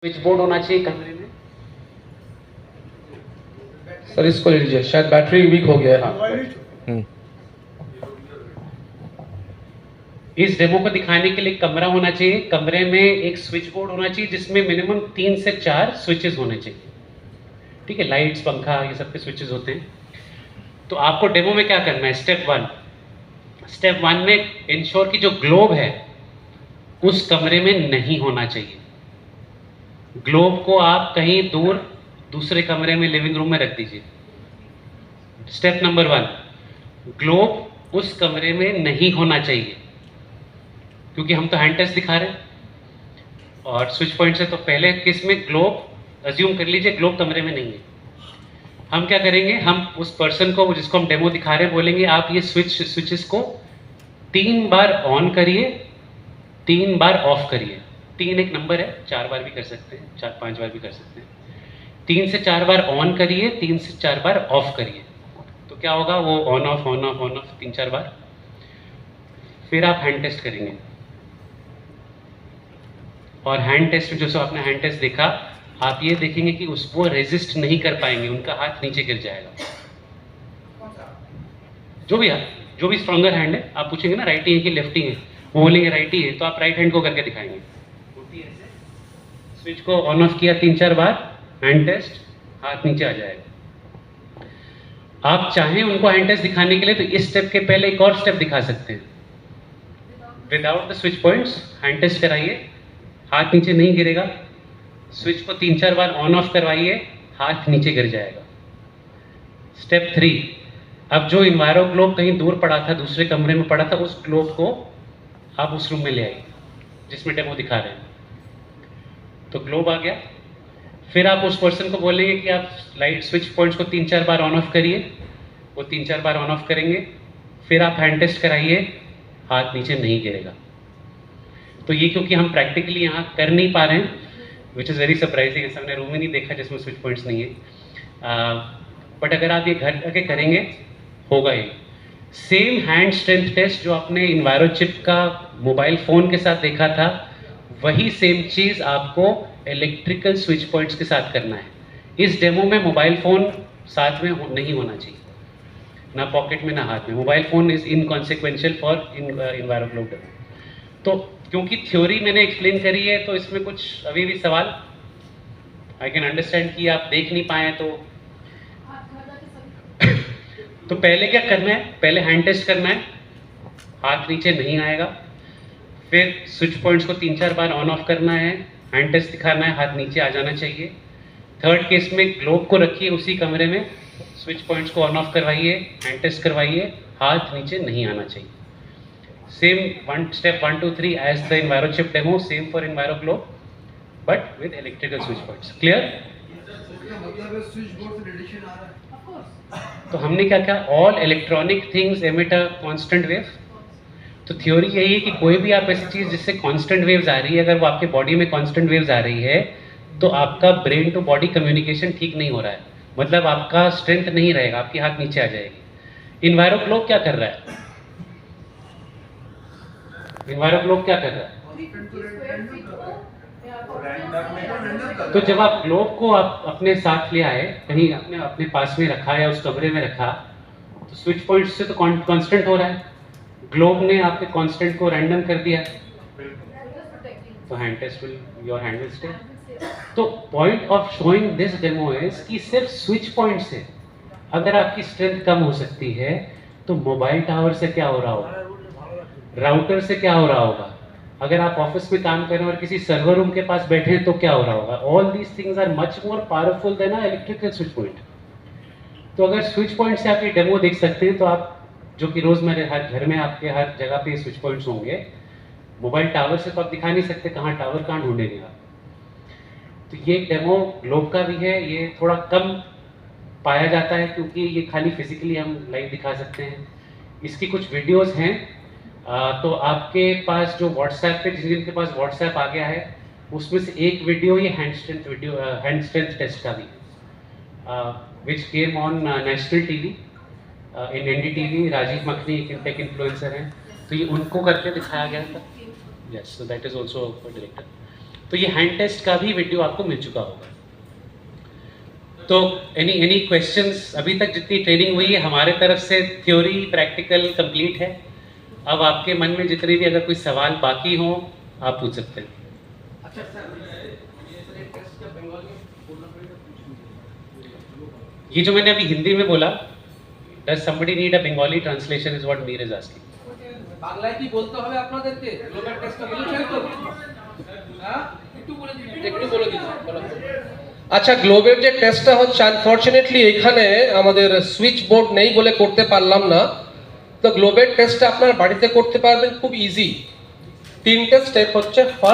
Switch board होना चाहिए कमरे में। सर इसको ले लीजिए, शायद बैटरी वीक हो गया है। हाँ। इस डेमो को दिखाने के लिए कमरा होना चाहिए, कमरे में एक स्विच बोर्ड होना चाहिए जिसमें मिनिमम 3 से 4 स्विचेस होने चाहिए। ठीक है, लाइट्स, पंखा, ये सब के स्विचेस होते हैं। तो आपको डेमो में क्या करना है, स्टेप वन में इंश्योर की जो ग्लोब है उस कमरे में नहीं होना चाहिए। ग्लोब को आप कहीं दूर दूसरे कमरे में, लिविंग रूम में रख दीजिए। स्टेप नंबर 1, ग्लोब उस कमरे में नहीं होना चाहिए, क्योंकि हम तो हैंड टेस्ट दिखा रहे हैं और स्विच पॉइंट से। तो पहले किस में ग्लोब, अज्यूम कर लीजिए ग्लोब कमरे में नहीं है। हम क्या करेंगे, हम उस पर्सन को जिसको हम डेमो दिखा रहे हैं बोलेंगे आप ये स्विचेस को 3 बार ऑन करिए, 3 बार ऑफ करिए। 3 एक नंबर है, 4 बार भी कर सकते हैं, 4-5 बार भी कर सकते हैं। 3 से 4 बार ऑन करिए, 3 से 4 बार ऑफ करिए। तो क्या होगा, वो ऑन ऑफ 3-4 बार। फिर आप हैंड टेस्ट करेंगे और हैंड टेस्ट में जो आपने हैंड टेस्ट देखा, आप ये देखेंगे कि उसको रेजिस्ट नहीं कर पाएंगे, उनका हाथ नीचे गिर जाएगा। जो भी स्ट्रॉन्गर हैंड है, आप पूछेंगे ना राइटी है कि लेफ्टी है, वो बोलेंगे राइटी है, तो आप राइट हैंड को करके दिखाएंगे। स्विच को ऑन ऑफ किया 3-4 बार, हैंड टेस्ट, हाथ नीचे आ जाएगा। आप चाहें उनको हैंड टेस्ट दिखाने के लिए तो इस स्टेप के पहले एक और स्टेप दिखा सकते हैं। Without the switch points hand test कराइए, हाथ नीचे नहीं गिरेगा। स्विच को 3-4 बार ऑन ऑफ करवाइए, हाथ नीचे गिर जाएगा। स्टेप 3, अब जो इन्वायरो ग्लोब कहीं दूर पड़ा था, दूसरे कमरे में पड़ा था, उस ग्लोब को आप उस रूम में ले आइए जिसमें डेमो दिखा रहे हैं। तो ग्लोब आ गया। फिर आप उस पर्सन को बोलेंगे कि आप लाइट स्विच पॉइंट्स को 3-4 बार ऑन ऑफ करिए, वो 3-4 बार ऑन ऑफ करेंगे। फिर आप हैंड टेस्ट कराइए, हाथ नीचे नहीं गिरेगा। तो ये क्योंकि हम प्रैक्टिकली यहाँ कर नहीं पा रहे हैं, विच इज़ वेरी सरप्राइजिंग, ऐसा हमने रूम ही नहीं देखा जिसमें स्विच पॉइंट्स नहीं है। बट अगर आप ये घर जाके करेंगे, होगा ये सेम हैंड स्ट्रेंथ टेस्ट जो आपने इन्वायरो चिप का मोबाइल फ़ोन के साथ देखा था, वही सेम चीज़ आपको इलेक्ट्रिकल स्विच पॉइंट्स के साथ करना है। इस डेमो में मोबाइल फ़ोन साथ में नहीं होना चाहिए, ना पॉकेट में ना हाथ में। Mobile phone is inconsequential for Enviro globe demo. तो क्योंकि थ्योरी मैंने एक्सप्लेन करी है, तो इसमें कुछ अभी भी सवाल, आई कैन अंडरस्टैंड कि आप देख नहीं पाए तो पहले क्या करना है, पहले हैंड टेस्ट करना है, हाथ नीचे नहीं आएगा। फिर स्विच पॉइंट्स को 3-4 बार ऑन ऑफ करना है, हैंड टेस्ट दिखाना है, हाथ नीचे आ जाना चाहिए। थर्ड केस में ग्लोब को रखिए उसी कमरे में, स्विच पॉइंट्स को ऑन ऑफ करवाइए, हैंड टेस्ट करवाइए, हाथ नीचे नहीं आना चाहिए। Same step 1 2 3 as the Enviro chip demo, same for Enviro globe but with electrical switch points. Clear? तो हमने क्या कहा, all electronic things emit a constant wave. तो थ्योरी यही है कि कोई भी आप ऐसी चीज़ जिससे कांस्टेंट वेव्स आ रही है, अगर वो आपके बॉडी में कांस्टेंट वेव्स आ रही है, तो आपका ब्रेन टू बॉडी कम्युनिकेशन ठीक नहीं हो रहा है, मतलब आपका स्ट्रेंथ नहीं रहेगा, आपकी हाथ नीचे आ जाएगी। इन्वायरो ग्लोब क्या कर रहा है, इन्वायरो ग्लोब क्या कर रहा है, तो जब आप ग्लोब को आप अपने साथ ले आए, कहीं अपने पास में रखा या उस कमरे में रखा, तो स्विच पॉइंट से तो कांस्टेंट हो रहा है, ग्लोब ने आपके कांस्टेंट को रैंडम कर दिया, तो hand test will, your hand will stay. तो point of showing this demo is कि सिर्फ स्विच पॉइंट से अगर आपकी स्ट्रेंथ कम हो सकती है, तो मोबाइल टावर से क्या हो रहा होगा, राउटर से क्या हो रहा होगा, अगर आप ऑफिस में काम कर रहे हैं और किसी सर्वर रूम के पास बैठे हैं तो क्या हो रहा होगा। All these things are much more powerful than a electrical switch point. तो अगर स्विच पॉइंट से आप ये डेमो देख सकते हैं, तो आप जो कि रोज़मर्रा हर घर में आपके हर जगह पे स्विच पॉइंट्स होंगे, मोबाइल टावर से तो आप दिखा नहीं सकते, कहाँ टावर कहाँ ढूंढेंगे आप। तो ये डेमो ग्लोब का भी है, ये थोड़ा कम पाया जाता है क्योंकि ये खाली फिजिकली हम लाइव दिखा सकते हैं। इसकी कुछ वीडियोस हैं, तो आपके पास जो व्हाट्सएप पे, जिनके पास व्हाट्सएप आ गया है, उसमें से एक वीडियो ये हैंड स्ट्रेंथ टेस्ट का भी है, which came on national TV in NDTV। Rajiv Makhni एक टेक इन्फ्लुएंसर हैं, तो ये उनको करके दिखाया गया था। Yes, so that is also director. तो ये हैंड टेस्ट का भी वीडियो आपको मिल चुका होगा। तो एनी क्वेश्चंस? अभी तक जितनी ट्रेनिंग हुई है हमारे तरफ से थ्योरी प्रैक्टिकल कंप्लीट है। अब आपके मन में जितने भी अगर कोई सवाल बाकी हो आप पूछ सकते हैं। अच्छा सर, ये टेस्ट का बंगाली में बोलना पड़ेगा? ये जो मैंने अभी हिंदी में बोला, does somebody need a Bengali translation is what Mir is asking. বাংলায় কি বলতে হবে আপনাদেরকে? গ্লোবাল টেস্টটা বলেছেন তো? হ্যাঁ, একটু বলে দিন। আচ্ছা, গ্লোবের যে টেস্টটা হচ্ছে আনফরচুনেটলি এখানে আমাদের সুইচ বোর্ড নেই বলে করতে পারলাম না। তো গ্লোবের টেস্টটা আপনার বাড়িতে করতে পারবেন খুব ইজি। 3টে স্টেপ হচ্ছে। ফার্স্ট